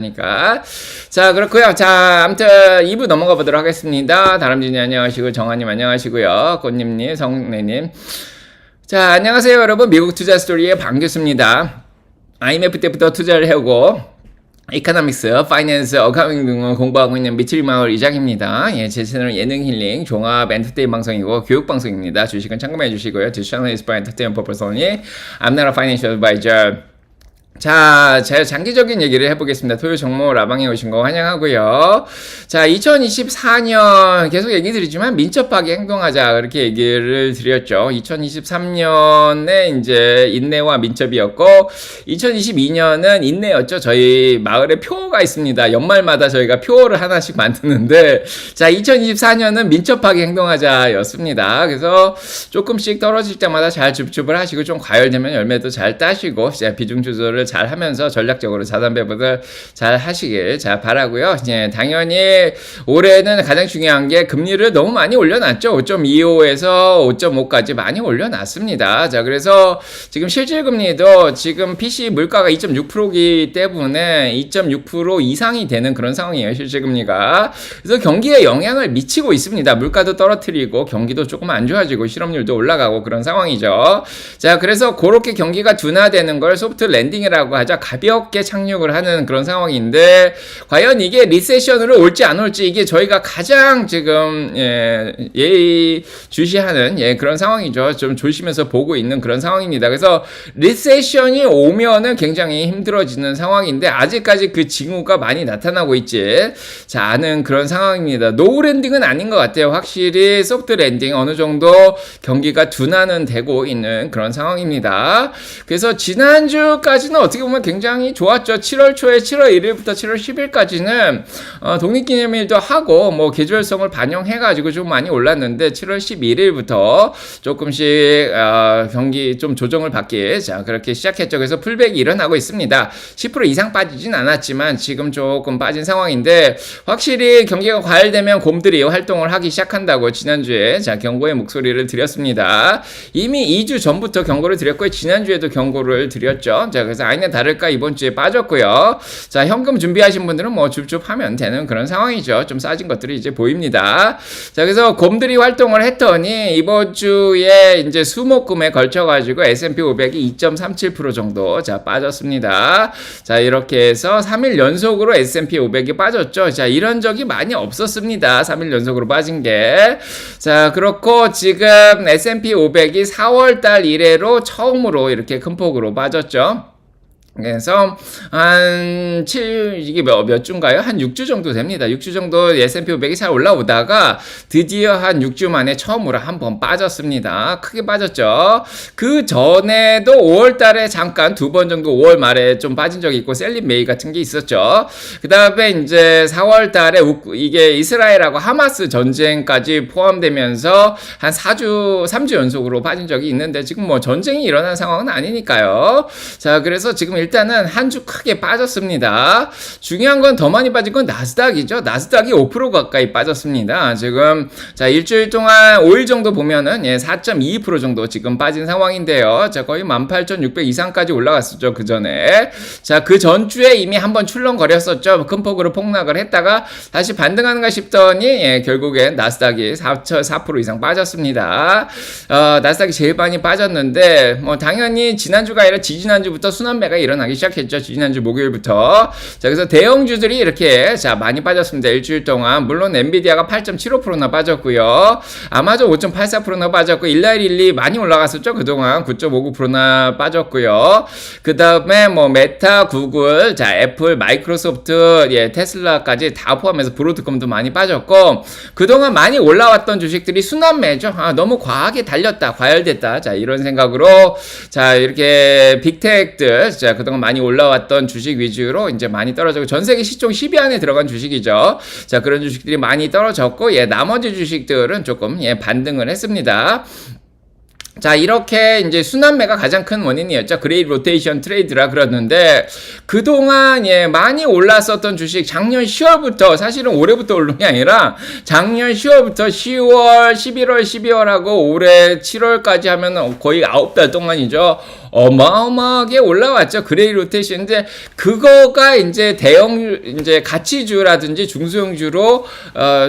그러니까 자 그렇고요. 자 아무튼 2부 넘어가 보도록 하겠습니다. 다람쥐님 안녕하시고 정한님 안녕하시고요. 꽃님님 성래님 자 안녕하세요 여러분. 미국 투자 스토리의 방교수입니다. IMF 때부터 투자를 해오고 이코노믹스, 파이낸스, 어카운팅 등을 공부하고 있는 미칠마을 이장입니다. 예, 제 채널은 예능 힐링, 종합 엔터테인 방송이고 교육 방송입니다. 주식은 참고해 주시고요. This channel is for entertainment purpose only. I'm not a financial advisor. 자, 제가 장기적인 얘기를 해보겠습니다. 토요 정모 라방에 오신 거 환영하고요. 자, 2024년 계속 얘기 드리지만 민첩하게 행동하자 그렇게 얘기를 드렸죠. 2023년에 이제 인내와 민첩이었고 2022년은 인내였죠. 저희 마을에 표어가 있습니다. 연말마다 저희가 표어를 하나씩 만드는데 자, 2024년은 민첩하게 행동하자였습니다. 그래서 조금씩 떨어질 때마다 잘 줍줍을 하시고 좀 과열되면 열매도 잘 따시고 비중 조절을 잘 하면서 전략적으로 자산 배분을 잘 하시길 잘 바라고요. 예, 당연히 올해는 가장 중요한 게 금리를 너무 많이 올려놨죠. 5.25에서 5.5까지 많이 올려놨습니다. 자, 그래서 지금 실질금리도 지금 PC 물가가 2.6%이기 때문에 2.6% 이상이 되는 그런 상황이에요. 실질금리가. 그래서 경기에 영향을 미치고 있습니다. 물가도 떨어뜨리고 경기도 조금 안 좋아지고 실업률도 올라가고 그런 상황이죠. 자, 그래서 그렇게 경기가 둔화되는 걸 소프트 랜딩이라고 하자 가볍게 착륙을 하는 그런 상황인데 과연 이게 리세션으로 올지 안 올지 이게 저희가 가장 지금 주시하는 그런 상황이죠. 좀 조심해서 보고 있는 그런 상황입니다. 그래서 리세션이 오면은 굉장히 힘들어지는 상황인데 아직까지 그 징후가 많이 나타나고 있지 않은 그런 상황입니다. 노우 랜딩은 아닌 것 같아요. 확실히 소프트 랜딩 어느 정도 경기가 둔화는 되고 있는 그런 상황입니다. 그래서 지난주까지는 어떻게 보면 굉장히 좋았죠. 7월 초에 7월 1일부터 7월 10일까지는 독립기념일도 하고 뭐 계절성을 반영해가지고 좀 많이 올랐는데 7월 11일부터 조금씩 경기 좀 조정을 받기 그렇게 시작했죠. 그래서 풀백이 일어나고 있습니다. 10% 이상 빠지진 않았지만 지금 조금 빠진 상황인데 확실히 경기가 과열되면 곰들이 활동을 하기 시작한다고 지난주에 경고의 목소리를 드렸습니다. 이미 2주 전부터 경고를 드렸고 지난주에도 경고를 드렸죠. 자, 그래서 아니나 다를까 이번 주에 빠졌고요. 자, 현금 준비하신 분들은 뭐 줍줍하면 되는 그런 상황이죠. 좀 싸진 것들이 이제 보입니다. 자, 그래서 곰들이 활동을 했더니 이번 주에 이제 수목금에 걸쳐가지고 S&P 500이 2.37% 정도 빠졌습니다. 자, 이렇게 해서 3일 연속으로 S&P 500이 빠졌죠. 자, 이런 적이 많이 없었습니다. 3일 연속으로 빠진 게. 자, 그렇고 지금 S&P 500이 4월달 이래로 처음으로 이렇게 큰 폭으로 빠졌죠. 그래서 이게 몇 주인가요? 한 6주 정도 됩니다. 6주 정도 S&P 500이 잘 올라오다가 드디어 한 6주 만에 처음으로 한번 빠졌습니다. 크게 빠졌죠. 그 전에도 5월 달에 잠깐 2번 정도 5월 말에 좀 빠진 적이 있고 셀린 메이 같은 게 있었죠. 그 다음에 이제 4월 달에 이게 이스라엘하고 하마스 전쟁까지 포함되면서 한 3주 연속으로 빠진 적이 있는데 지금 뭐 전쟁이 일어난 상황은 아니니까요. 자, 그래서 지금 일단은 한 주 크게 빠졌습니다. 중요한 건 더 많이 빠진 건 나스닥이죠. 나스닥이 5% 가까이 빠졌습니다. 지금 자, 일주일 동안 5일 정도 보면은 4.22% 정도 지금 빠진 상황인데요. 자, 거의 18,600 이상까지 올라갔었죠. 그 전에. 자, 그 전주에 이미 한번 출렁거렸었죠. 큰 폭으로 폭락을 했다가 다시 반등하는가 싶더니 결국엔 나스닥이 4% 이상 빠졌습니다. 나스닥이 제일 많이 빠졌는데 뭐 당연히 지난주가 아니라 지지난주부터 순환매가 일어나기 시작했죠. 지난주 목요일부터. 자, 그래서 대형주들이 이렇게 많이 빠졌습니다. 일주일 동안. 물론 엔비디아가 8.75%나 빠졌고요. 아마존 5.84%나 빠졌고 일라일리 많이 올라갔었죠. 그동안 9.59%나 빠졌고요. 그 다음에 뭐 메타, 구글, 애플, 마이크로소프트, 테슬라까지 다 포함해서 브로드컴도 많이 빠졌고 그동안 많이 올라왔던 주식들이 순환매죠. 너무 과하게 달렸다. 과열됐다. 자, 이런 생각으로 이렇게 빅텍들 그동안 많이 올라왔던 주식 위주로 이제 많이 떨어지고 전 세계 시총 10위 안에 들어간 주식이죠. 자, 그런 주식들이 많이 떨어졌고 나머지 주식들은 조금 반등을 했습니다. 자, 이렇게 이제 순환매가 가장 큰 원인이었죠. 그레이트 로테이션 트레이드라 그러는데 그동안 많이 올랐었던 주식 작년 10월부터 사실은 올해부터 오른 게 아니라 작년 10월부터 10월, 11월, 12월하고 올해 7월까지 하면 거의 9달 동안이죠. 어마어마하게 올라왔죠. 그레이 로테이션인데 그거가 이제 이제 가치주라든지 중소형주로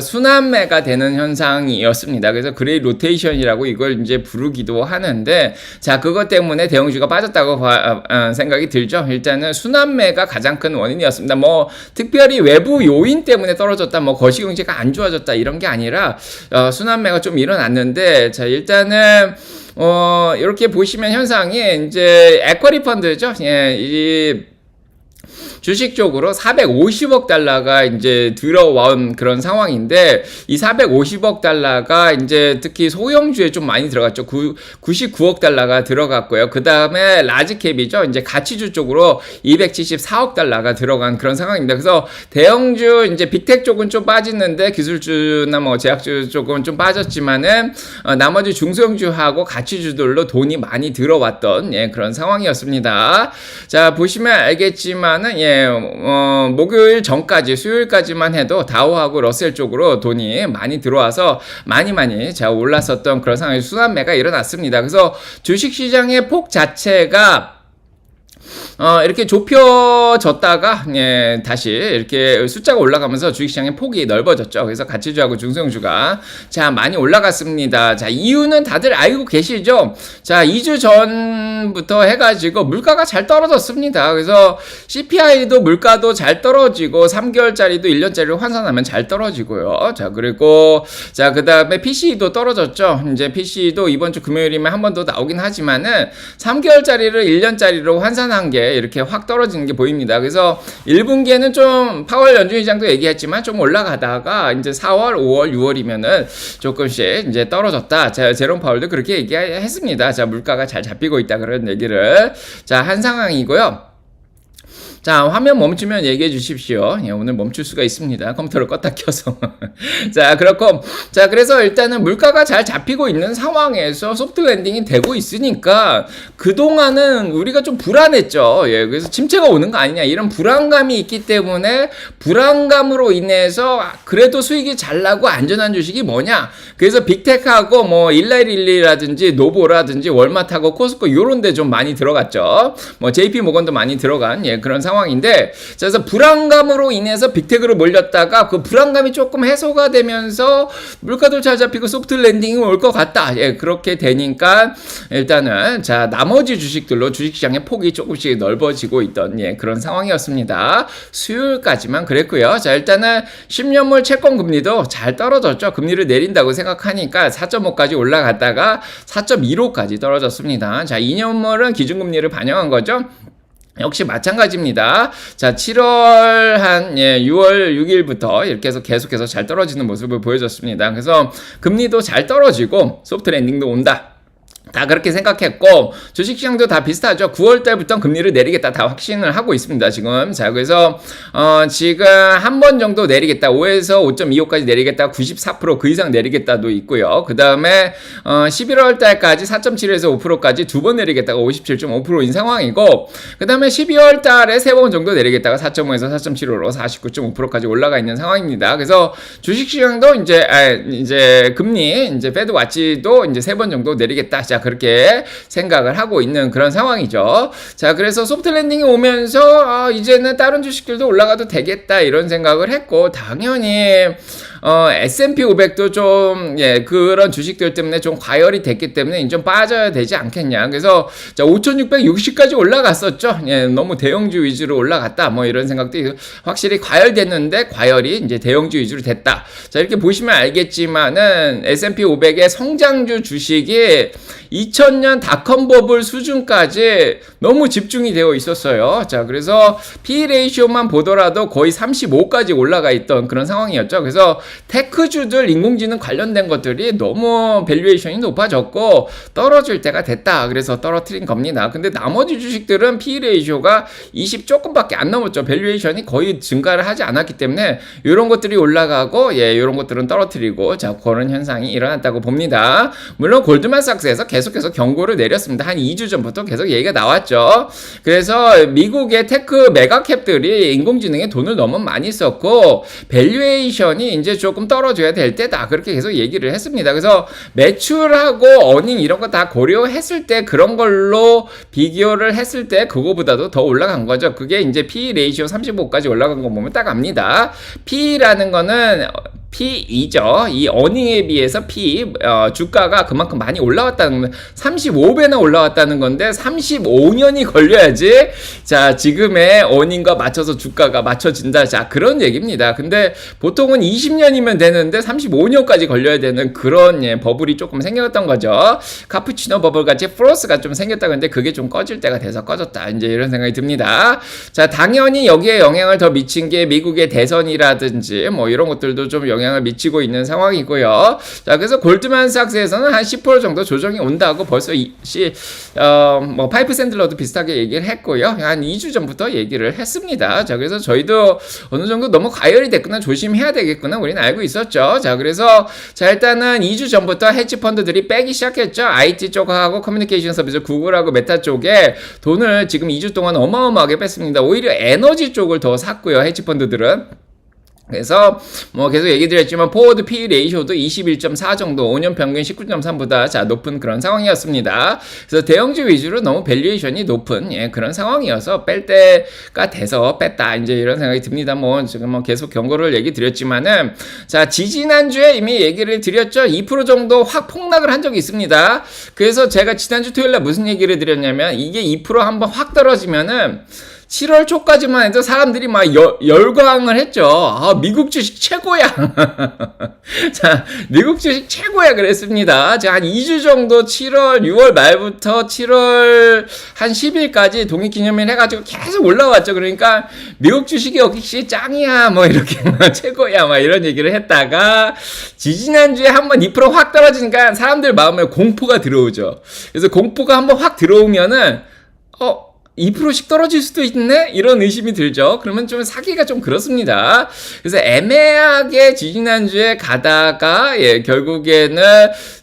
순환매가 되는 현상이었습니다. 그래서 그레이 로테이션이라고 이걸 이제 부르기도 하는데, 자, 그것 때문에 대형주가 빠졌다고 생각이 들죠. 일단은 순환매가 가장 큰 원인이었습니다. 뭐 특별히 외부 요인 때문에 떨어졌다, 뭐 거시경제가 안 좋아졌다 이런 게 아니라 순환매가 좀 일어났는데, 자, 일단은 이렇게 보시면 현상이 이제 에쿼리 펀드죠. 예, 이 주식 쪽으로 450억 달러가 이제 들어온 그런 상황인데, 이 450억 달러가 이제 특히 소형주에 좀 많이 들어갔죠. 99억 달러가 들어갔고요. 그 다음에 라지캡이죠. 이제 가치주 쪽으로 274억 달러가 들어간 그런 상황입니다. 그래서 대형주 이제 빅텍 쪽은 좀 빠지는데 기술주나 뭐 제약주 쪽은 좀 빠졌지만은 나머지 중소형주하고 가치주들로 돈이 많이 들어왔던 그런 상황이었습니다. 자, 보시면 알겠지만은 목요일 전까지 수요일까지만 해도 다우하고 러셀 쪽으로 돈이 많이 들어와서 많이 자 올랐었던 그런 상황에서 순환매가 일어났습니다. 그래서 주식시장의 폭 자체가 이렇게 좁혀졌다가 다시 이렇게 숫자가 올라가면서 주식시장의 폭이 넓어졌죠. 그래서 가치주하고 중소형주가 자 많이 올라갔습니다. 자, 이유는 다들 알고 계시죠? 자, 2주 전부터 해가지고 물가가 잘 떨어졌습니다. 그래서 CPI도 물가도 잘 떨어지고 3개월짜리도 1년짜리로 환산하면 잘 떨어지고요. 자, 그리고 자, 그 다음에 PCE도 떨어졌죠. 이제 PCE도 이번 주 금요일이면 한 번 더 나오긴 하지만은 3개월짜리를 1년짜리로 환산한 게 이렇게 확 떨어지는 게 보입니다. 그래서 1분기에는 좀 파월 연준의장도 얘기했지만 좀 올라가다가 이제 4월, 5월, 6월이면은 조금씩 이제 떨어졌다. 자, 제롬 파월도 그렇게 얘기했습니다. 자, 물가가 잘 잡히고 있다 그런 얘기를 자, 한 상황이고요. 자, 화면 멈추면 얘기해 주십시오. 오늘 멈출 수가 있습니다. 컴퓨터를 껐다 켜서. 자, 그렇고. 자, 그래서 일단은 물가가 잘 잡히고 있는 상황에서 소프트 랜딩이 되고 있으니까 그동안은 우리가 좀 불안했죠. 예, 그래서 침체가 오는 거 아니냐. 이런 불안감이 있기 때문에 불안감으로 인해서 그래도 수익이 잘 나고 안전한 주식이 뭐냐. 그래서 빅테크하고 뭐 일라일리라든지 노보라든지 월마트하고 코스코 요런 데 좀 많이 들어갔죠. 뭐 JP 모건도 많이 들어간 그런 상황인데, 그래서 불안감으로 인해서 빅테크로 몰렸다가 그 불안감이 조금 해소가 되면서 물가도 잘 잡히고 소프트 랜딩이 올 것 같다. 그렇게 되니까 일단은 자, 나머지 주식들로 주식시장의 폭이 조금씩 넓어지고 있던 그런 상황이었습니다. 수요일까지만 그랬고요. 자, 일단은 10년물 채권 금리도 잘 떨어졌죠. 금리를 내린다고 생각하니까 4.5까지 올라갔다가 4.15까지 떨어졌습니다. 자, 2년물은 기준금리를 반영한 거죠. 역시 마찬가지입니다. 자, 7월 6월 6일부터 이렇게 해서 계속해서 잘 떨어지는 모습을 보여줬습니다. 그래서 금리도 잘 떨어지고 소프트 랜딩도 온다. 다 그렇게 생각했고, 주식시장도 다 비슷하죠. 9월달부터 금리를 내리겠다 다 확신을 하고 있습니다, 지금. 자, 그래서 지금 한 번 정도 내리겠다. 5에서 5.25까지 내리겠다. 94% 그 이상 내리겠다도 있고요. 그 다음에 11월달까지 4.7에서 5%까지 두 번 내리겠다가 57.5%인 상황이고, 그 다음에 12월달에 세 번 정도 내리겠다가 4.5에서 4.75로 49.5%까지 올라가 있는 상황입니다. 그래서 주식시장도 이제 금리, 이제 페드 왓치도 이제 세 번 정도 내리겠다. 자, 그렇게 생각을 하고 있는 그런 상황이죠. 자, 그래서 소프트 랜딩이 오면서 이제는 다른 주식들도 올라가도 되겠다 이런 생각을 했고, 당연히 S&P 500도 좀 그런 주식들 때문에 좀 과열이 됐기 때문에 좀 빠져야 되지 않겠냐. 그래서 자, 5,660까지 올라갔었죠. 너무 대형주 위주로 올라갔다. 뭐 이런 생각도 확실히 과열됐는데 과열이 이제 대형주 위주로 됐다. 자, 이렇게 보시면 알겠지만은 S&P 500의 성장주 주식이 2000년 닷컴 버블 수준까지 너무 집중이 되어 있었어요. 자, 그래서 P 레이쇼만 보더라도 거의 35까지 올라가 있던 그런 상황이었죠. 그래서 테크주들 인공지능 관련된 것들이 너무 밸류에이션이 높아졌고 떨어질 때가 됐다. 그래서 떨어뜨린 겁니다. 근데 나머지 주식들은 P 레이쇼가 20 조금밖에 안 넘었죠. 밸류에이션이 거의 증가를 하지 않았기 때문에 이런 것들이 올라가고 이런 것들은 떨어뜨리고 자, 그런 현상이 일어났다고 봅니다. 물론 골드만삭스에서 계속해서 경고를 내렸습니다. 한 2주 전부터 계속 얘기가 나왔죠. 그래서 미국의 테크 메가캡들이 인공지능에 돈을 너무 많이 썼고 밸류에이션이 이제 조금 떨어져야 될 때다. 그렇게 계속 얘기를 했습니다. 그래서 매출하고 어닝 이런 거 다 고려했을 때 그런 걸로 비교를 했을 때 그거보다도 더 올라간 거죠. 그게 이제 PE 레이시오 35까지 올라간 거 보면 딱 압니다. PE라는 거는 P2죠. 이 어닝에 비해서 P, 주가가 그만큼 많이 올라왔다는 건 35배나 올라왔다는 건데 35년이 걸려야지 자 지금의 어닝과 맞춰서 주가가 맞춰진다. 자 그런 얘기입니다. 근데 보통은 20년이면 되는데 35년까지 걸려야 되는 그런 버블이 조금 생겼던 거죠. 카푸치노 버블 같이 플러스가 좀 생겼다. 근데 그게 좀 꺼질 때가 돼서 꺼졌다. 이제 이런 생각이 듭니다. 자 당연히 여기에 영향을 더 미친 게 미국의 대선이라든지 뭐 이런 것들도 좀 영향을 미치고 있는 상황이고요. 자, 그래서 골드만삭스에서는 한 10% 정도 조정이 온다고 벌써 5 샌들러도 비슷하게 얘기를 했고요. 한 2주 전부터 얘기를 했습니다. 자, 그래서 저희도 어느 정도 너무 과열이 됐구나, 조심해야 되겠구나, 우리는 알고 있었죠. 자, 그래서 자, 일단은 2주 전부터 헤지 펀드들이 빼기 시작했죠. IT 쪽하고 커뮤니케이션 서비스, 구글하고 메타 쪽에 돈을 지금 2주 동안 어마어마하게 뺐습니다. 오히려 에너지 쪽을 더 샀고요, 헤지 펀드들은. 그래서 뭐 계속 얘기 드렸지만 포워드 PE 레이쇼도 21.4 정도 5년 평균 19.3보다 자 높은 그런 상황이었습니다. 그래서 대형주 위주로 너무 밸류에이션이 높은 그런 상황이어서 뺄 때가 돼서 뺐다 이제 이런 생각이 듭니다. 뭐 지금 뭐 계속 경고를 얘기 드렸지만은 자 지지난주에 이미 얘기를 드렸죠. 2% 정도 확 폭락을 한 적이 있습니다. 그래서 제가 지난주 토요일날 무슨 얘기를 드렸냐면 이게 2% 한번 확 떨어지면은 7월 초까지만 해도 사람들이 막 열광을 했죠. 아, 미국 주식 최고야. 자, 미국 주식 최고야 그랬습니다. 자, 한 2주 정도 7월, 6월 말부터 7월 한 10일까지 독립기념일 해가지고 계속 올라왔죠. 그러니까 미국 주식이 역시 짱이야. 뭐 이렇게 최고야. 막 이런 얘기를 했다가 지지난주에 한번 2% 확 떨어지니까 사람들 마음에 공포가 들어오죠. 그래서 공포가 한번 확 들어오면은 2%씩 떨어질 수도 있네? 이런 의심이 들죠. 그러면 좀 사기가 좀 그렇습니다. 그래서 애매하게 지지난주에 가다가 결국에는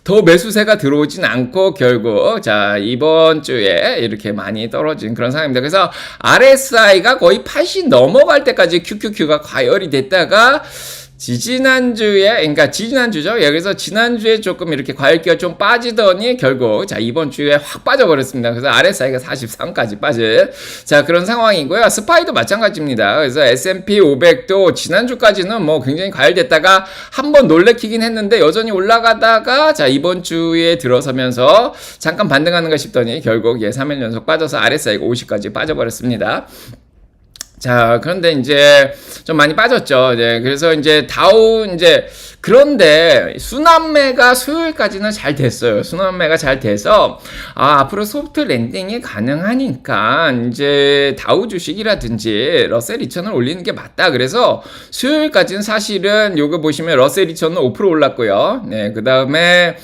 더 매수세가 들어오진 않고 결국 자 이번 주에 이렇게 많이 떨어진 그런 상황입니다. 그래서 RSI가 거의 80 넘어갈 때까지 QQQ가 과열이 됐다가 지지난주에, 그러니까 지지난주죠. 그래서 지난주에 조금 이렇게 과열기가 좀 빠지더니 결국, 자, 이번 주에 확 빠져버렸습니다. 그래서 RSI가 43까지 빠진, 자, 그런 상황이고요. 스파이도 마찬가지입니다. 그래서 S&P 500도 지난주까지는 뭐 굉장히 과열됐다가 한번 놀래키긴 했는데 여전히 올라가다가, 자, 이번 주에 들어서면서 잠깐 반등하는가 싶더니 결국 3일 연속 빠져서 RSI가 50까지 빠져버렸습니다. 자, 그런데 이제 좀 많이 빠졌죠. 네, 그래서 이제 다우 그런데 순환매가 수요일까지는 잘 됐어요. 순환매가 잘 돼서 앞으로 소프트 랜딩이 가능하니까 이제 다우 주식이라든지 러셀 2000을 올리는 게 맞다. 그래서 수요일까지는 사실은 요거 보시면 러셀 2000은 5% 올랐고요. 네, 그다음에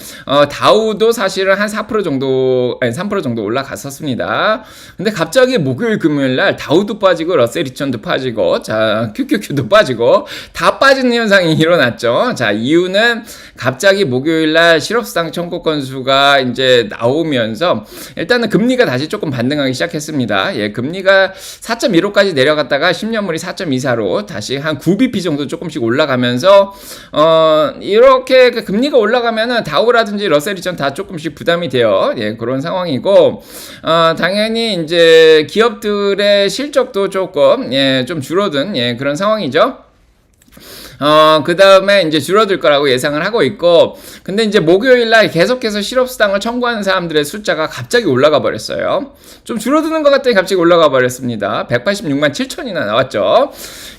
다우도 사실은 한 4% 정도 아니 3% 정도 올라갔었습니다. 근데 갑자기 목요일 금요일 날 다우도 빠지고 러셀 2000도 빠지고 자, QQQ도 빠지고 다 빠지는 현상이 일어났죠. 자, 이유는 갑자기 목요일날 실업수당 청구 건수가 이제 나오면서 일단은 금리가 다시 조금 반등하기 시작했습니다. 예, 금리가 4.15까지 내려갔다가 10년물이 4.24로 다시 한 9bp 정도 조금씩 올라가면서 이렇게 금리가 올라가면은 다우라든지 러셀 2000 다 조금씩 부담이 돼요. 예, 그런 상황이고 당연히 이제 기업들의 실적도 조금 좀 줄어든 그런 상황이죠. 그 다음에 이제 줄어들 거라고 예상을 하고 있고, 근데 이제 목요일날 계속해서 실업수당을 청구하는 사람들의 숫자가 갑자기 올라가 버렸어요. 좀 줄어드는 것 같더니 갑자기 올라가 버렸습니다. 186만 7천이나 나왔죠.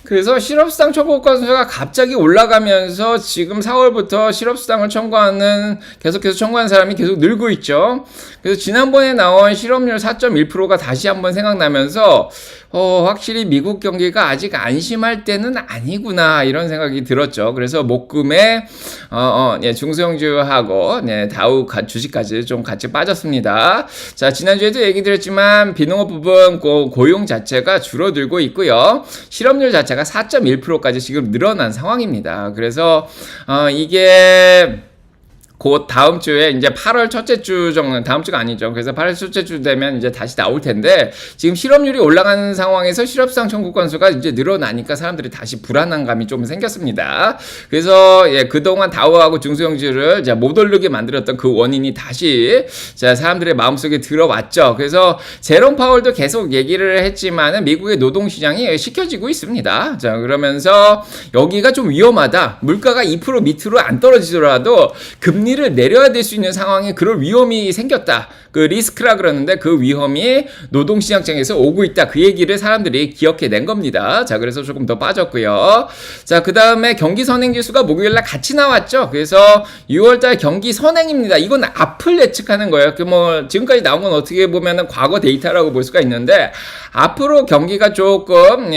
그래서 실업수당 청구 건수가 갑자기 올라가면서 지금 4월부터 실업수당을 계속해서 청구하는 사람이 계속 늘고 있죠. 그래서 지난번에 나온 실업률 4.1%가 다시 한번 생각나면서 확실히 미국 경기가 아직 안심할 때는 아니구나 이런 생각이 들었죠. 그래서 목금에 중소형주하고 다우 주식까지 좀 같이 빠졌습니다. 자, 지난주에도 얘기 드렸지만 비농업 부분 고용 자체가 줄어들고 있고요. 실업률 자체가 4.1%까지 지금 늘어난 상황입니다. 그래서 이게 곧 다음 주에 이제 8월 첫째 주 정도, 다음 주가 아니죠. 그래서 8월 첫째 주 되면 이제 다시 나올 텐데, 지금 실업률이 올라가는 상황에서 실업수당 청구 건수가 이제 늘어나니까 사람들이 다시 불안한 감이 좀 생겼습니다. 그래서 예, 그동안 다우하고 중소형주를 못 오르게 만들었던 그 원인이 다시 자, 사람들의 마음속에 들어왔죠. 그래서 제롬 파월도 계속 얘기를 했지만은 미국의 노동시장이 식혀지고 있습니다. 자, 그러면서 여기가 좀 위험하다. 물가가 2% 밑으로 안 떨어지더라도 금리를 내려야 될 수 있는 상황에 그럴 위험이 생겼다. 그 리스크라 그러는데 그 위험이 노동시장청에서 오고 있다. 그 얘기를 사람들이 기억해낸 겁니다. 자, 그래서 조금 더 빠졌고요. 자, 그 다음에 경기 선행지수가 목요일날 같이 나왔죠. 그래서 6월달 경기 선행입니다. 이건 앞을 예측하는 거예요. 그 뭐 지금까지 나온 건 어떻게 보면은 과거 데이터라고 볼 수가 있는데 앞으로 경기가 조금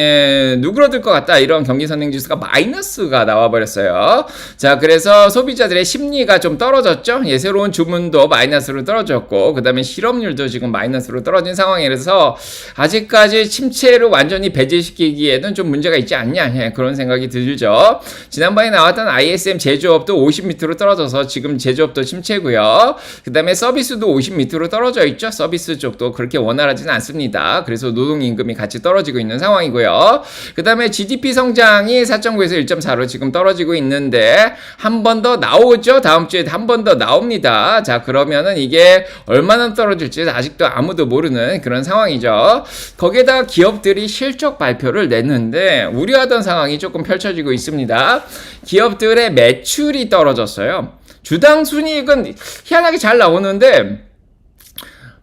누그러들 것 같다. 이런 경기 선행지수가 마이너스가 나와버렸어요. 자, 그래서 소비자들의 심리가 좀 떨어졌죠. 예, 새로운 주문도 마이너스로 떨어졌고 그 다음에 실업률도 지금 마이너스로 떨어진 상황이라서 아직까지 침체를 완전히 배제시키기에는 좀 문제가 있지 않냐. 예, 그런 생각이 들죠. 지난번에 나왔던 ISM 제조업도 50 밑으로 떨어져서 지금 제조업도 침체고요. 그 다음에 서비스도 50 밑으로 떨어져 있죠. 서비스 쪽도 그렇게 원활하지는 않습니다. 그래서 노동임금이 같이 떨어지고 있는 상황이고요. 그 다음에 GDP 성장이 4.9에서 1.4로 지금 떨어지고 있는데 한 번 더 나오죠. 다음 주에 한 번 더 나옵니다. 자, 그러면은 이게 얼마나 떨어질지 아직도 아무도 모르는 그런 상황이죠. 거기에다가 기업들이 실적 발표를 냈는데 우려하던 상황이 조금 펼쳐지고 있습니다. 기업들의 매출이 떨어졌어요. 주당 순이익은 희한하게 잘 나오는데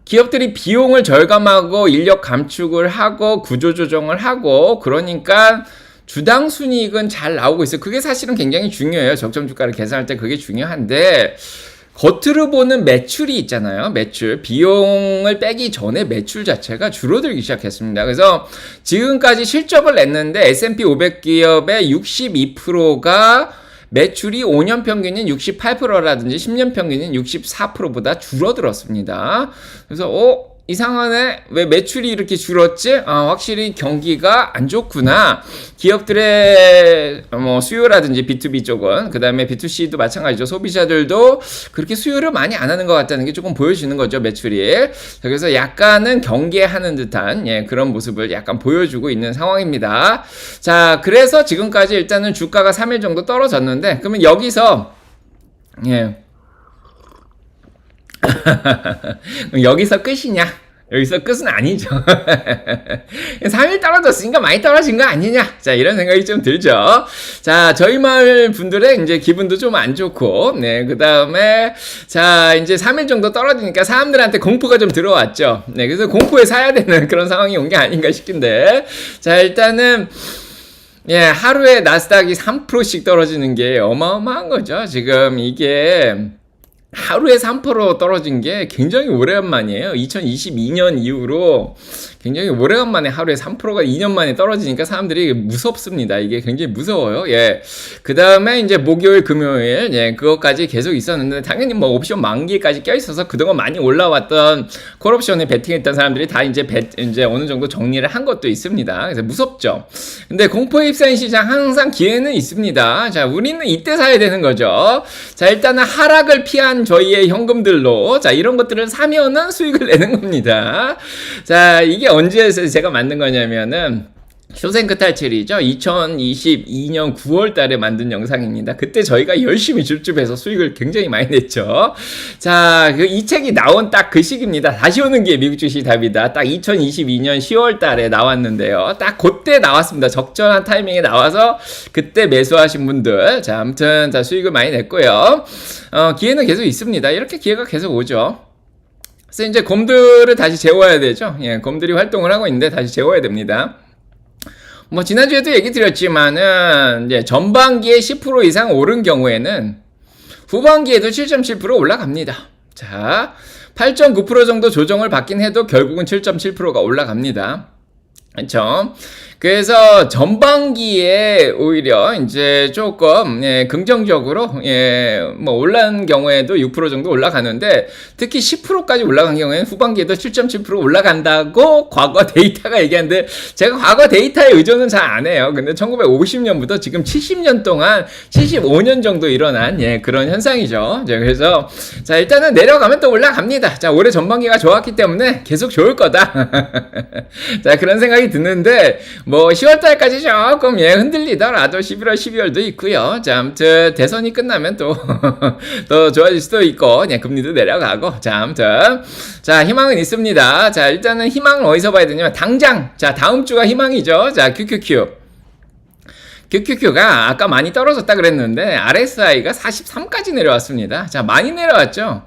기업들이 비용을 절감하고 인력 감축을 하고 구조조정을 하고 그러니까 주당 순이익은 잘 나오고 있어요. 그게 사실은 굉장히 중요해요. 적정 주가를 계산할 때 그게 중요한데 겉으로 보는 매출이 있잖아요. 매출. 비용을 빼기 전에 매출 자체가 줄어들기 시작했습니다. 그래서 지금까지 실적을 냈는데 S&P 500 기업의 62%가 매출이 5년 평균인 68%라든지 10년 평균인 64%보다 줄어들었습니다. 그래서 이상하네. 왜 매출이 이렇게 줄었지? 확실히 경기가 안 좋구나. 기업들의 수요라든지 B2B 쪽은 그 다음에 B2C도 마찬가지죠. 소비자들도 그렇게 수요를 많이 안 하는 것 같다는 게 조금 보여주는 거죠. 매출이. 그래서 약간은 경계하는 듯한 그런 모습을 약간 보여주고 있는 상황입니다. 자, 그래서 지금까지 일단은 주가가 3일 정도 떨어졌는데 그러면 여기서 여기서 끝이냐? 여기서 끝은 아니죠. 3일 떨어졌으니까 많이 떨어진 거 아니냐? 자, 이런 생각이 좀 들죠. 자, 저희 마을 분들의 이제 기분도 좀 안 좋고, 그 다음에, 자, 이제 3일 정도 떨어지니까 사람들한테 공포가 좀 들어왔죠. 그래서 공포에 사야 되는 그런 상황이 온 게 아닌가 싶은데, 자, 일단은, 하루에 나스닥이 3%씩 떨어지는 게 어마어마한 거죠. 지금 이게, 하루에 3% 떨어진 게 굉장히 오래간만이에요. 2022년 이후로 굉장히 오래간만에 하루에 3%가 2년 만에 떨어지니까 사람들이 무섭습니다. 이게 굉장히 무서워요. 그 다음에 이제 목요일, 금요일, 그것까지 계속 있었는데, 당연히 뭐 옵션 만기까지 껴있어서 그동안 많이 올라왔던 콜옵션에 베팅했던 사람들이 다 이제 어느 정도 정리를 한 것도 있습니다. 그래서 무섭죠. 근데 공포에 휩싸인 시장 항상 기회는 있습니다. 자, 우리는 이때 사야 되는 거죠. 자, 일단은 하락을 피한 저희의 현금들로, 자, 이런 것들을 사면은 수익을 내는 겁니다. 자, 이게 언제에서 제가 만든 거냐면은, 쇼생크 탈출이죠. 2022년 9월 달에 만든 영상입니다. 그때 저희가 열심히 줍줍해서 수익을 굉장히 많이 냈죠. 자, 이 책이 나온 딱 그 시기입니다. 다시 오는 게 미국 주식 답이다. 딱 2022년 10월 달에 나왔는데요. 딱 그때 나왔습니다. 적절한 타이밍에 나와서 그때 매수하신 분들. 자, 아무튼, 자, 수익을 많이 냈고요. 기회는 계속 있습니다. 이렇게 기회가 계속 오죠. 그래서 이제 곰들을 다시 재워야 되죠. 곰들이 활동을 하고 있는데 다시 재워야 됩니다. 뭐 지난주에도 얘기 드렸지만은 이제 전반기에 10% 이상 오른 경우에는 후반기에도 7.7% 올라갑니다. 자, 8.9% 정도 조정을 받긴 해도 결국은 7.7%가 올라갑니다. 그렇죠? 그래서 전반기에 오히려 이제 조금 긍정적으로 뭐 올라간 경우에도 6% 정도 올라가는데 특히 10%까지 올라간 경우에는 후반기에도 7.7% 올라간다고 과거 데이터가 얘기하는데 제가 과거 데이터에 의존은 잘 안 해요. 근데 1950년부터 지금 70년 동안 75년 정도 일어난 그런 현상이죠. 그래서 자 일단은 내려가면 또 올라갑니다. 자 올해 전반기가 좋았기 때문에 계속 좋을 거다. 자 그런 생각이 드는데 뭐 10월달까지 조금 흔들리더라도 11월 12월도 있고요. 자 아무튼 대선이 끝나면 또 더 좋아질 수도 있고 금리도 내려가고 자 아무튼 자 희망은 있습니다. 자 일단은 희망을 어디서 봐야 되냐면 당장 자 다음 주가 희망이죠. 자 QQQ가 아까 많이 떨어졌다 그랬는데 RSI가 43까지 내려왔습니다. 자 많이 내려왔죠.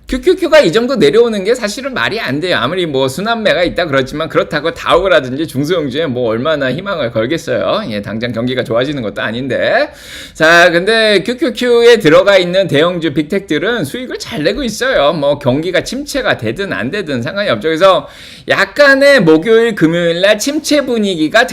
QQQ가 이 정도 내려오는 게 사실은 말이 안 돼요. 아무리 뭐 순환매가 있다 그렇지만 그렇다고 다우라든지 중소형주에 뭐 얼마나 희망을 걸겠어요. 당장 경기가 좋아지는 것도 아닌데. 자, 근데 QQQ에 들어가 있는 대형주 빅텍들은 수익을 잘 내고 있어요. 뭐 경기가 침체가 되든 안 되든 상관이 없죠. 그래서 약간의 목요일, 금요일 날 침체 분위기가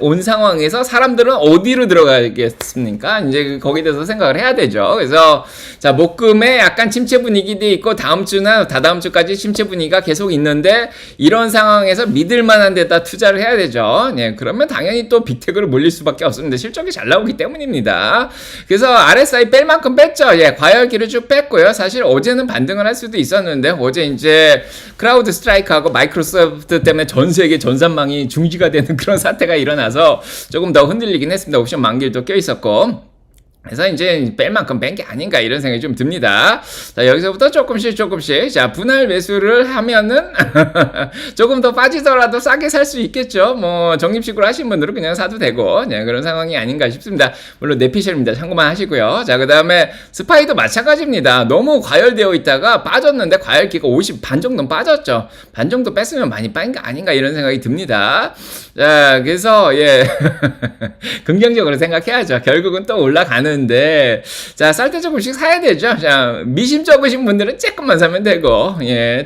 온 상황에서 사람들은 어디로 들어가겠습니까? 이제 거기에 대해서 생각을 해야 되죠. 그래서 자, 목금에 약간 침체 분위기도 있고 다음 주나 다다음 주까지 침체 분위기가 계속 있는데 이런 상황에서 믿을 만한 데다 투자를 해야 되죠. 그러면 당연히 또 빅텍으로 몰릴 수밖에 없습니다. 실적이 잘 나오기 때문입니다. 그래서 RSI 뺄 만큼 뺐죠. 과열기를 쭉 뺐고요. 사실 어제는 반등을 할 수도 있었는데 어제 이제 크라우드 스트라이크하고 마이크로소프트 때문에 전 세계 전산망이 중지가 되는 그런 사태가 일어나서 조금 더 흔들리긴 했습니다. 옵션 만기일도 껴 있었고. 그래서 이제 뺄 만큼 뺀 게 아닌가 이런 생각이 좀 듭니다. 자, 여기서부터 조금씩 자, 분할 매수를 하면은 조금 더 빠지더라도 싸게 살 수 있겠죠. 뭐 적립식으로 하신 분들은 그냥 사도 되고 그런 상황이 아닌가 싶습니다. 물론 내피셜입니다. 참고만 하시고요. 자, 그다음에 스파이도 마찬가지입니다. 너무 과열되어 있다가 빠졌는데 과열기가 50 반 정도 빠졌죠. 반 정도 뺐으면 많이 빠진 게 아닌가 이런 생각이 듭니다. 자, 그래서 긍정적으로 생각해야죠. 결국은 또 올라가는 자, 쌀 때 조금씩 사야 되죠. 자, 미심 적으신 분들은 조금만 사면 되고,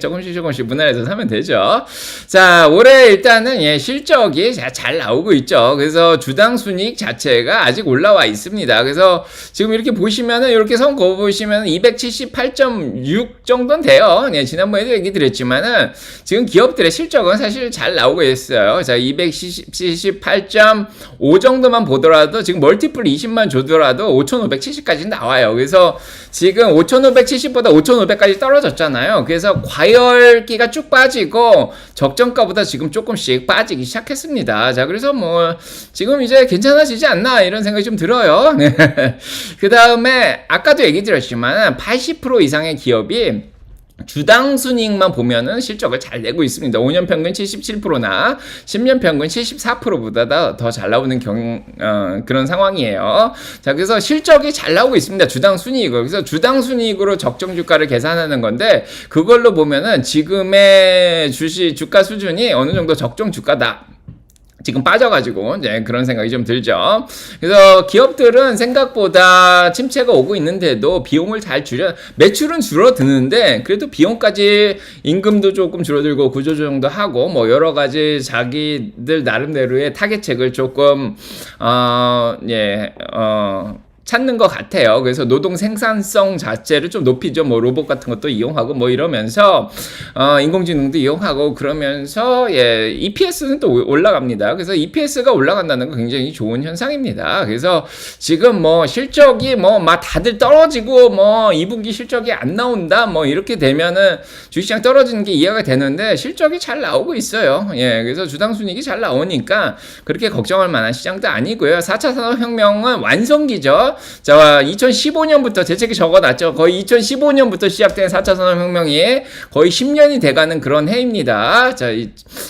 조금씩 분할해서 사면 되죠. 자, 올해 일단은, 실적이 잘 나오고 있죠. 그래서 주당 순이익 자체가 아직 올라와 있습니다. 그래서 지금 이렇게 보시면은, 이렇게 선 그어 보시면 278.6 정도는 돼요. 지난번에도 얘기 드렸지만은, 지금 기업들의 실적은 사실 잘 나오고 있어요. 자, 278.5 정도만 보더라도, 지금 멀티플 20만 줘더라도 5,570까지 나와요. 그래서 지금 5,570보다 5,500까지 떨어졌잖아요. 그래서 과열기가 쭉 빠지고 적정가보다 지금 조금씩 빠지기 시작했습니다. 자, 그래서 뭐 지금 이제 괜찮아지지 않나 이런 생각이 좀 들어요. 그 다음에 아까도 얘기 드렸지만 80% 이상의 기업이 주당 순이익만 보면은 실적을 잘 내고 있습니다. 5년 평균 77%나 10년 평균 74%보다 더 잘 나오는 그런 상황이에요. 자, 그래서 실적이 잘 나오고 있습니다. 주당 순이익으로. 그래서 주당 순이익으로 적정 주가를 계산하는 건데 그걸로 보면은 지금의 주가 수준이 어느 정도 적정 주가다. 지금 빠져가지고 이제 그런 생각이 좀 들죠. 그래서 기업들은 생각보다 침체가 오고 있는데도 비용을 잘 매출은 줄어드는데 그래도 비용까지 임금도 조금 줄어들고 구조조정도 하고 뭐 여러 가지 자기들 나름대로의 타겟책을 조금 찾는 것 같아요. 그래서 노동 생산성 자체를 좀 높이죠. 뭐 로봇 같은 것도 이용하고 뭐 이러면서 인공지능도 이용하고 그러면서 EPS는 또 올라갑니다. 그래서 EPS가 올라간다는 건 굉장히 좋은 현상입니다. 그래서 지금 뭐 실적이 뭐 막 다들 떨어지고 뭐 2분기 실적이 안 나온다 뭐 이렇게 되면은 주식시장 떨어지는 게 이해가 되는데 실적이 잘 나오고 있어요. 그래서 주당 순이익이 잘 나오니까 그렇게 걱정할 만한 시장도 아니고요. 4차 산업혁명은 완성기죠. 자, 2015년부터 대책이 적어놨죠. 거의 2015년부터 시작된 4차 산업혁명이 거의 10년이 돼가는 그런 해입니다. 자,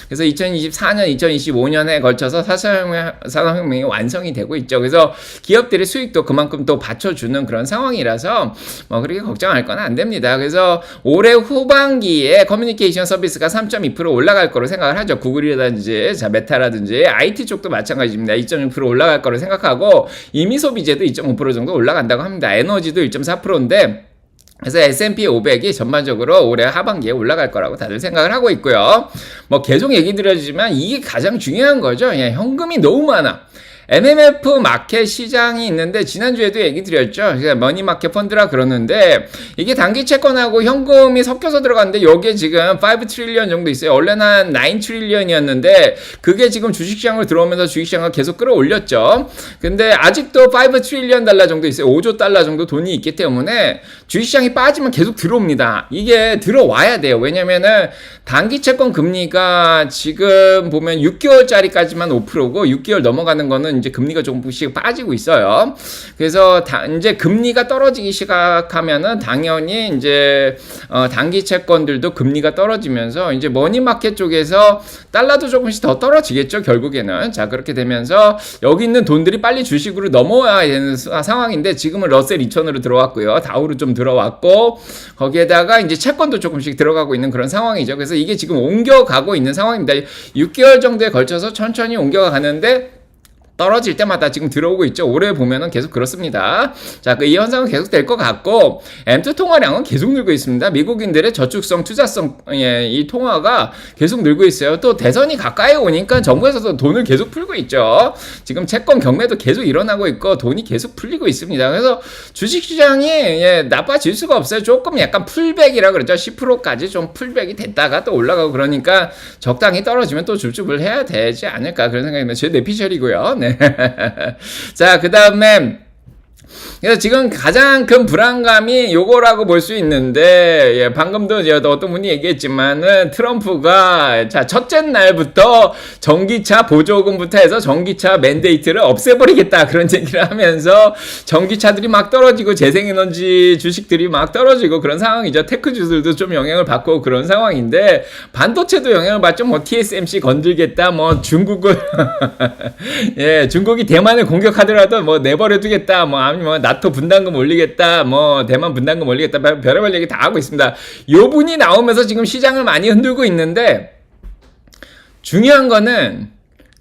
그래서 2024년, 2025년에 걸쳐서 4차 산업혁명이 완성이 되고 있죠. 그래서 기업들의 수익도 그만큼 또 받쳐주는 그런 상황이라서 뭐 그렇게 걱정할 건 안 됩니다. 그래서 올해 후반기에 커뮤니케이션 서비스가 3.2% 올라갈 거로 생각을 하죠. 구글이라든지 자, 메타라든지 IT 쪽도 마찬가지입니다. 2.6% 올라갈 거로 생각하고 이미 소비재도 2.5% 정도 올라간다고 합니다. 에너지도 1.4%인데 그래서 S&P 500이 전반적으로 올해 하반기에 올라갈 거라고 다들 생각을 하고 있고요. 뭐 계속 얘기 드려지지만 이게 가장 중요한 거죠. 예, 현금이 너무 많아. MMF 마켓 시장이 있는데 지난주에도 얘기 드렸죠. 그러니까 머니마켓 펀드라 그러는데 이게 단기 채권하고 현금이 섞여서 들어갔는데 여기에 지금 5 트릴리언 정도 있어요. 원래는 한 9 트릴리언이었는데 그게 지금 주식시장으로 들어오면서 주식시장을 계속 끌어올렸죠. 근데 아직도 5 트릴리언 달러 정도 있어요. 5조 달러 정도 돈이 있기 때문에 주식시장이 빠지면 계속 들어옵니다. 이게 들어와야 돼요. 왜냐면은 단기 채권 금리가 지금 보면 6개월짜리까지만 5%고 6개월 넘어가는 거는 이제 금리가 조금씩 빠지고 있어요. 그래서 이제 금리가 떨어지기 시작하면은 당연히 이제 단기 채권들도 금리가 떨어지면서 이제 머니마켓 쪽에서 달러도 조금씩 더 떨어지겠죠, 결국에는. 자, 그렇게 되면서 여기 있는 돈들이 빨리 주식으로 넘어와야 되는 상황인데 지금은 러셀 2000으로 들어왔고요. 다우로 좀 들어왔고 거기에다가 이제 채권도 조금씩 들어가고 있는 그런 상황이죠. 그래서 이게 지금 옮겨가고 있는 상황입니다. 6개월 정도에 걸쳐서 천천히 옮겨가는데 떨어질 때마다 지금 들어오고 있죠. 올해 보면은 계속 그렇습니다. 자, 이 현상은 계속 될 것 같고, M2 통화량은 계속 늘고 있습니다. 미국인들의 저축성, 투자성, 이 통화가 계속 늘고 있어요. 또 대선이 가까이 오니까 정부에서도 돈을 계속 풀고 있죠. 지금 채권 경매도 계속 일어나고 있고, 돈이 계속 풀리고 있습니다. 그래서 주식시장이 나빠질 수가 없어요. 조금 약간 풀백이라 그러죠. 10%까지 좀 풀백이 됐다가 또 올라가고 그러니까 적당히 떨어지면 또 줍줍을 해야 되지 않을까 그런 생각입니다. 제 뇌피셜이고요. 네. 자, 그 다음에 그래서 지금 가장 큰 불안감이 요거라고 볼 수 있는데, 예, 방금도 어떤 분이 얘기했지만은 트럼프가 자, 첫째 날부터 전기차 보조금부터 해서 전기차 맨데이트를 없애버리겠다 그런 얘기를 하면서 전기차들이 막 떨어지고 재생에너지 주식들이 막 떨어지고 그런 상황이죠. 테크 주들도 좀 영향을 받고 그런 상황인데 반도체도 영향을 받죠. 뭐 TSMC 건들겠다, 뭐 중국을 예, 중국이 대만을 공격하더라도 뭐 내버려두겠다, 뭐 아니면 뭐 나토 분담금 올리겠다, 뭐 대만 분담금 올리겠다, 별의별 얘기 다 하고 있습니다. 요 분이 나오면서 지금 시장을 많이 흔들고 있는데 중요한 거는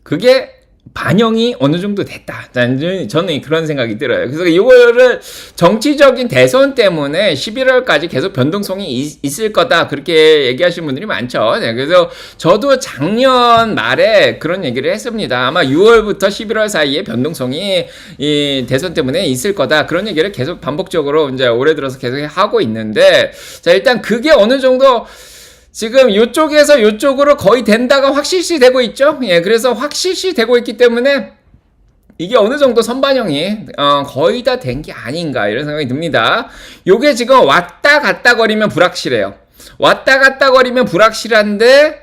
그게 반영이 어느 정도 됐다. 저는 그런 생각이 들어요. 그래서 이거를 정치적인 대선 때문에 11월까지 계속 변동성이 있을 거다. 그렇게 얘기하시는 분들이 많죠. 네, 그래서 저도 작년 말에 그런 얘기를 했습니다. 아마 6월부터 11월 사이에 변동성이 이 대선 때문에 있을 거다. 그런 얘기를 계속 반복적으로 이제 올해 들어서 계속 하고 있는데, 자, 일단 그게 어느 정도 지금 요쪽에서 요쪽으로 거의 된다가 확실시 되고 있죠. 예, 그래서 확실시 되고 있기 때문에 이게 어느 정도 선반영이 거의 다 된 게 아닌가 이런 생각이 듭니다. 요게 지금 왔다 갔다 거리면 불확실해요. 왔다 갔다 거리면 불확실한데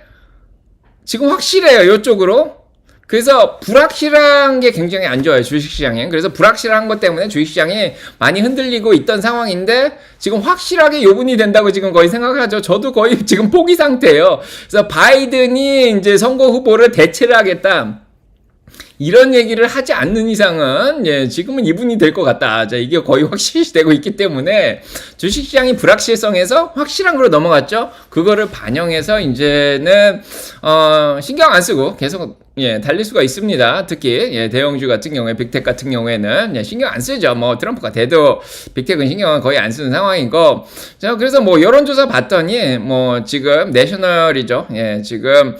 지금 확실해요. 요쪽으로. 그래서 불확실한 게 굉장히 안 좋아요, 주식시장에. 그래서 불확실한 것 때문에 주식시장이 많이 흔들리고 있던 상황인데 지금 확실하게 요분이 된다고 지금 거의 생각을 하죠. 저도 거의 지금 포기 상태예요. 그래서 바이든이 이제 선거 후보를 대체를 하겠다, 이런 얘기를 하지 않는 이상은, 예, 지금은 이분이 될 것 같다. 자, 이게 거의 확실시 되고 있기 때문에 주식시장이 불확실성에서 확실한 걸로 넘어갔죠. 그거를 반영해서 이제는 신경 안 쓰고 계속, 예, 달릴 수가 있습니다. 특히, 예, 대형주 같은 경우에, 빅텍 같은 경우에는, 예, 신경 안 쓰죠. 뭐, 트럼프가 돼도 빅텍은 신경은 거의 안 쓰는 상황이고. 자, 그래서 뭐, 여론조사 봤더니, 뭐, 지금, 내셔널이죠. 예, 지금,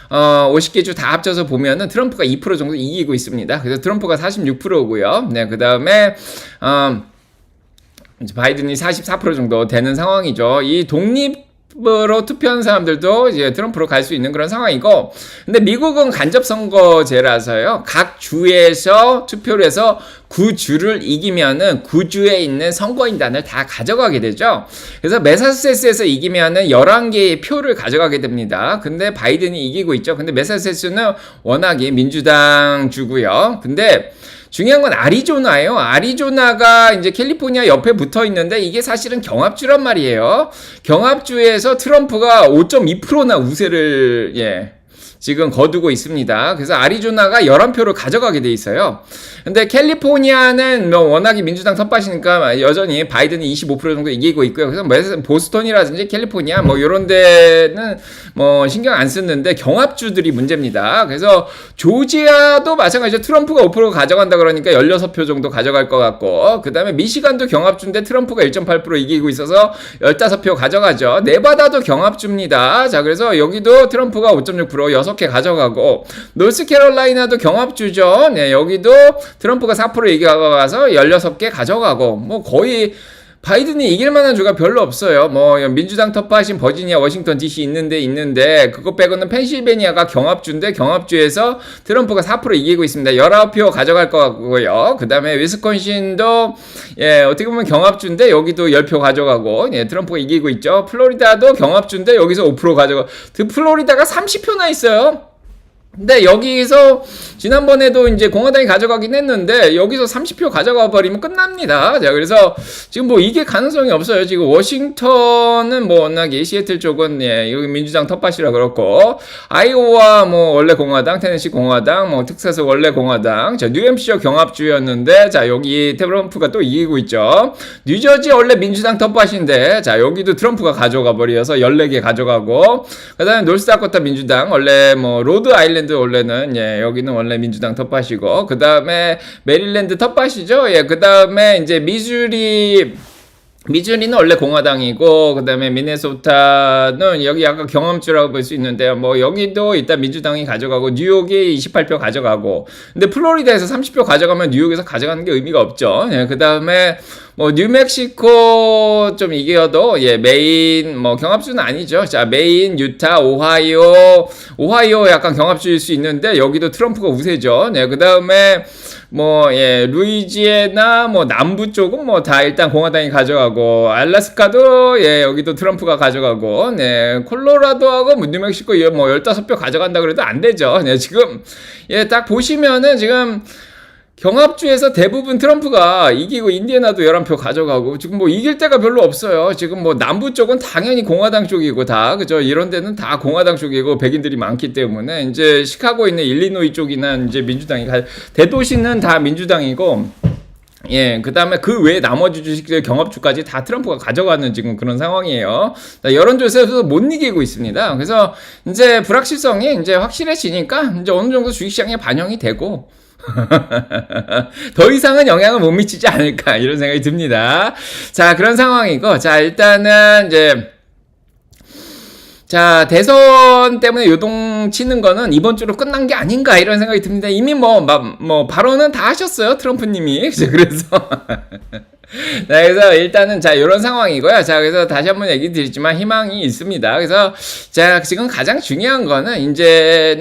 50개 주 다 합쳐서 보면은 트럼프가 2% 정도 이기고 있습니다. 그래서 트럼프가 46%고요. 네, 그 다음에, 바이든이 44% 정도 되는 상황이죠. 이 독립으로 투표한 사람들도 이제 트럼프로 갈 수 있는 그런 상황이고, 근데 미국은 간접선거제라서요, 각 주에서 투표를 해서 구주를 이기면은 구주에 있는 선거인단을 다 가져가게 되죠. 그래서 매사추세츠에서 이기면은 11개의 표를 가져가게 됩니다. 근데 바이든이 이기고 있죠. 근데 매사추세츠는 워낙에 민주당 주고요. 근데 중요한 건 아리조나예요. 아리조나가 이제 캘리포니아 옆에 붙어 있는데 이게 사실은 경합주란 말이에요. 경합주에서 트럼프가 5.2%나 우세를, 예, 지금 거두고 있습니다. 그래서 아리조나가 11표를 가져가게 돼 있어요. 근데 캘리포니아는 뭐 워낙에 민주당 텃밭이니까 여전히 바이든이 25% 정도 이기고 있고요. 그래서 보스턴이라든지 캘리포니아 뭐 이런 데는 뭐 신경 안 쓰는데 경합주들이 문제입니다. 그래서 조지아도 마찬가지로 트럼프가 5% 가져간다 그러니까 16표 정도 가져갈 것 같고, 그 다음에 미시간도 경합주인데 트럼프가 1.8% 이기고 있어서 15표 가져가죠. 네바다도 경합주입니다. 자, 그래서 여기도 트럼프가 5.6% 6개 가져가고, 노스캐롤라이나도 경합주죠. 네, 여기도 트럼프가 4% 이겨가서 16개 가져가고, 뭐 거의 바이든이 이길 만한 주가 별로 없어요. 뭐 민주당 텃밭인 버지니아, 워싱턴 DC 있는데 그거 빼고는 펜실베니아가 경합주인데 경합주에서 트럼프가 4% 이기고 있습니다. 19표 가져갈 것 같고요. 그 다음에 위스콘신도 어떻게 보면 경합주인데 여기도 10표 가져가고 트럼프가 이기고 있죠. 플로리다도 경합주인데 여기서 5% 가져가. 플로리다가 30표나 있어요. 근데 여기서 지난번에도 이제 공화당이 가져가긴 했는데 여기서 30표 가져가 버리면 끝납니다. 자, 그래서 지금 뭐 이게 가능성이 없어요. 지금 워싱턴은 뭐 워낙에 시애틀 쪽은 여기 민주당 텃밭이라 그렇고, 아이오와 뭐 원래 공화당, 테네시 공화당, 뭐 텍사스 원래 공화당, 자, 뉴햄프셔 경합주였는데 자, 여기 트럼프가 또 이기고 있죠. 뉴저지 원래 민주당 텃밭인데 자, 여기도 트럼프가 가져가 버려서 14개 가져가고, 그다음에 노스다코타 민주당 원래 뭐 로드 아일랜드 원래는 여기는 원래 민주당 텃밭이고, 그 다음에 메릴랜드 텃밭이죠. 그 다음에 이제 미주리는 원래 공화당이고, 그 다음에 미네소타는 여기 약간 경험주라고 볼 수 있는데요. 뭐 여기도 일단 민주당이 가져가고, 뉴욕이 28표 가져가고, 근데 플로리다에서 30표 가져가면 뉴욕에서 가져가는 게 의미가 없죠. 그 다음에 뭐 뉴멕시코 좀 이겨도 메인 뭐 경합주는 아니죠. 자, 메인, 유타, 오하이오 약간 경합주일 수 있는데 여기도 트럼프가 우세죠. 그 다음에 뭐 루이지애나 뭐 남부 쪽은 뭐 다 일단 공화당이 가져가고, 알래스카도 여기도 트럼프가 가져가고, 콜로라도하고 뭐 뉴멕시코 뭐 15표 가져간다 그래도 안 되죠. 지금 딱 보시면은 지금 경합주에서 대부분 트럼프가 이기고, 인디애나도 11표 가져가고, 지금 뭐 이길 데가 별로 없어요. 지금 뭐 남부 쪽은 당연히 공화당 쪽이고 다, 그죠? 이런 데는 다 공화당 쪽이고 백인들이 많기 때문에 이제 시카고에 있는 일리노이 쪽이나 이제 민주당이 대도시는 다 민주당이고, 그 다음에 그 외에 나머지 주식들 경합주까지 다 트럼프가 가져가는 지금 그런 상황이에요. 여론조사에서 못 이기고 있습니다. 그래서 이제 불확실성이 이제 확실해지니까 이제 어느 정도 주식시장에 반영이 되고, 더 이상은 영향을 못 미치지 않을까 이런 생각이 듭니다. 자, 그런 상황이고, 자, 일단은 이제 자, 대선 때문에 요동치는 거는 이번 주로 끝난 게 아닌가 이런 생각이 듭니다. 이미 뭐 발언은 다 하셨어요, 트럼프님이. 그래서 자, 그래서 일단은 자, 이런 상황이고요. 자, 그래서 다시 한번 얘기 드리지만 희망이 있습니다. 그래서 자, 지금 가장 중요한 거는 이제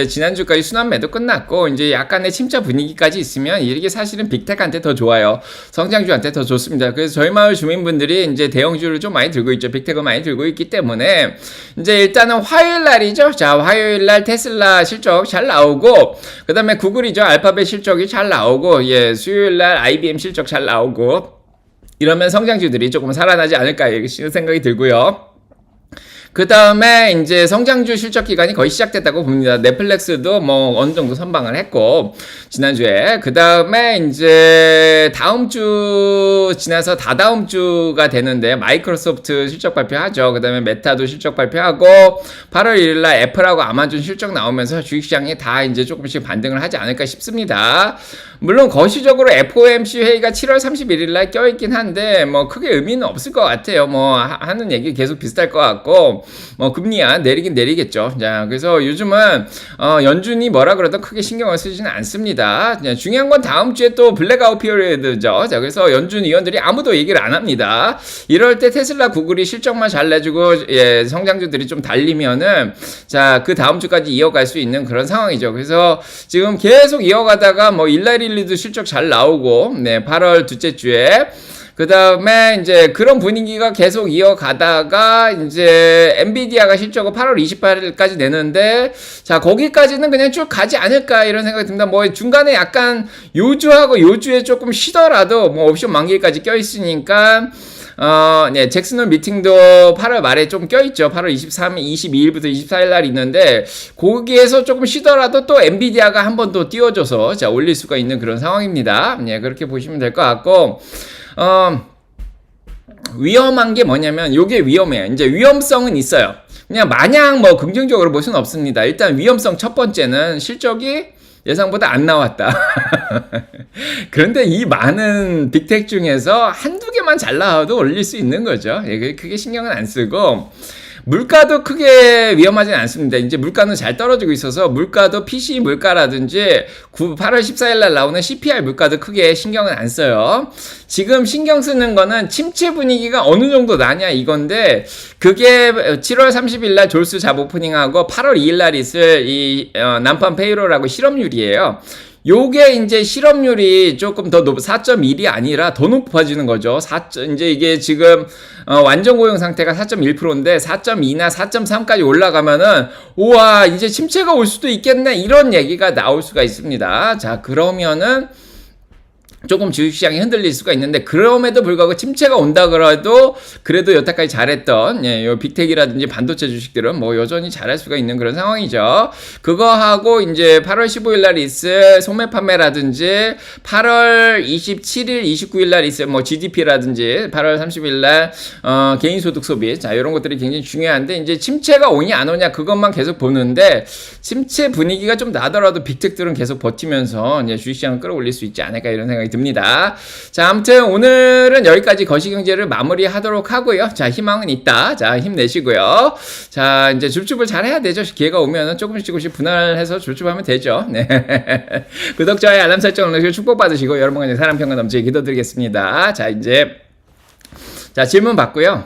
지난주까지 순환매도 끝났고 이제 약간의 침체 분위기까지 있으면 이게 사실은 빅텍한테 더 좋아요. 성장주한테 더 좋습니다. 그래서 저희 마을 주민분들이 이제 대형주를 좀 많이 들고 있죠. 빅텍을 많이 들고 있기 때문에 이제 일단은 화요일 날이죠. 자, 화요일 날 테슬라 실적 잘 나오고, 그다음에 구글이죠. 알파벳 실적이 잘 나오고, 수요일 날 IBM 실적 잘 나오고, 이러면 성장주들이 조금 살아나지 않을까 이런 생각이 들고요. 그 다음에 이제 성장주 실적 기간이 거의 시작됐다고 봅니다. 넷플릭스도 뭐 어느 정도 선방을 했고, 지난주에. 그 다음에 이제 다음 주 지나서 다다음 주가 되는데 마이크로소프트 실적 발표하죠. 그 다음에 메타도 실적 발표하고, 8월 1일 날 애플하고 아마존 실적 나오면서 주식시장이 다 이제 조금씩 반등을 하지 않을까 싶습니다. 물론 거시적으로 FOMC 회의가 7월 31일 날 껴있긴 한데 뭐 크게 의미는 없을 것 같아요. 뭐 하는 얘기 계속 비슷할 것 같고, 뭐 금리야 내리긴 내리겠죠. 자, 그래서 요즘은 연준이 뭐라 그래도 크게 신경을 쓰지는 않습니다. 중요한 건 다음 주에 또 블랙아웃 피리어드죠. 자, 그래서 연준 위원들이 아무도 얘기를 안 합니다. 이럴 때 테슬라, 구글이 실적만 잘 내주고 성장주들이 좀 달리면은 자, 그 다음 주까지 이어갈 수 있는 그런 상황이죠. 그래서 지금 계속 이어가다가 뭐 일라릴리도 실적 잘 나오고, 8월 둘째 주에 그 다음에 이제 그런 분위기가 계속 이어가다가 이제 엔비디아가 실적을 8월 28일까지 내는데, 자, 거기까지는 그냥 쭉 가지 않을까 이런 생각이 듭니다. 뭐 중간에 약간 요주하고 요주에 조금 쉬더라도 뭐 옵션 만기까지 껴있으니까 네, 잭슨홀 미팅도 8월 말에 좀 껴있죠. 8월 23일, 22일부터 24일 날 있는데, 거기에서 조금 쉬더라도 또 엔비디아가 한 번 더 띄워줘서, 자, 올릴 수가 있는 그런 상황입니다. 네, 그렇게 보시면 될 것 같고, 위험한 게 뭐냐면, 요게 위험해요. 이제 위험성은 있어요. 그냥 마냥 뭐 긍정적으로 볼 수는 없습니다. 일단 위험성 첫 번째는 실적이 예상보다 안 나왔다. 그런데 이 많은 빅텍 중에서 한두 개만 잘 나와도 올릴 수 있는 거죠. 그게 신경은 안 쓰고, 물가도 크게 위험하진 않습니다. 이제 물가는 잘 떨어지고 있어서 물가도 PC 물가라든지 8월 14일 날 나오는 CPI 물가도 크게 신경은 안 써요. 지금 신경 쓰는 거는 침체 분위기가 어느 정도 나냐 이건데, 그게 7월 30일 날 졸스 잡 오프닝하고 8월 2일 날 있을 이 난판 페이로라고 실업률이에요. 요게 이제 실업률이 조금 더 4.1이 아니라 더 높아지는 거죠. 이제 이게 지금 완전 고용 상태가 4.1%인데 4.2나 4.3까지 올라가면은 우와, 이제 침체가 올 수도 있겠네, 이런 얘기가 나올 수가 있습니다. 자, 그러면은 조금 주식시장이 흔들릴 수가 있는데, 그럼에도 불구하고 침체가 온다 그래도 그래도 여태까지 잘했던 요 빅텍이라든지 반도체 주식들은 뭐 여전히 잘할 수가 있는 그런 상황이죠. 그거하고 이제 8월 15일 날 있을 소매 판매라든지 8월 27일, 29일 날 있을 뭐 GDP라든지 8월 30일 날 개인 소득 소비, 자, 이런 것들이 굉장히 중요한데, 이제 침체가 오냐 안 오냐 그것만 계속 보는데, 침체 분위기가 좀 나더라도 빅텍들은 계속 버티면서 이제 주식시장을 끌어올릴 수 있지 않을까, 이런 생각이 듭니다. 자, 아무튼 오늘은 여기까지 거시경제를 마무리하도록 하고요. 자, 희망은 있다. 자, 힘내시고요. 자, 이제 줍줍을 잘 해야 되죠. 기회가 오면은 조금씩 분할해서 줍줍하면 되죠. 네. 구독, 좋아요, 알람 설정 눌러주시고 축복받으시고, 여러분과 사람 평가 넘치게 기도드리겠습니다. 자, 이제 질문 받고요.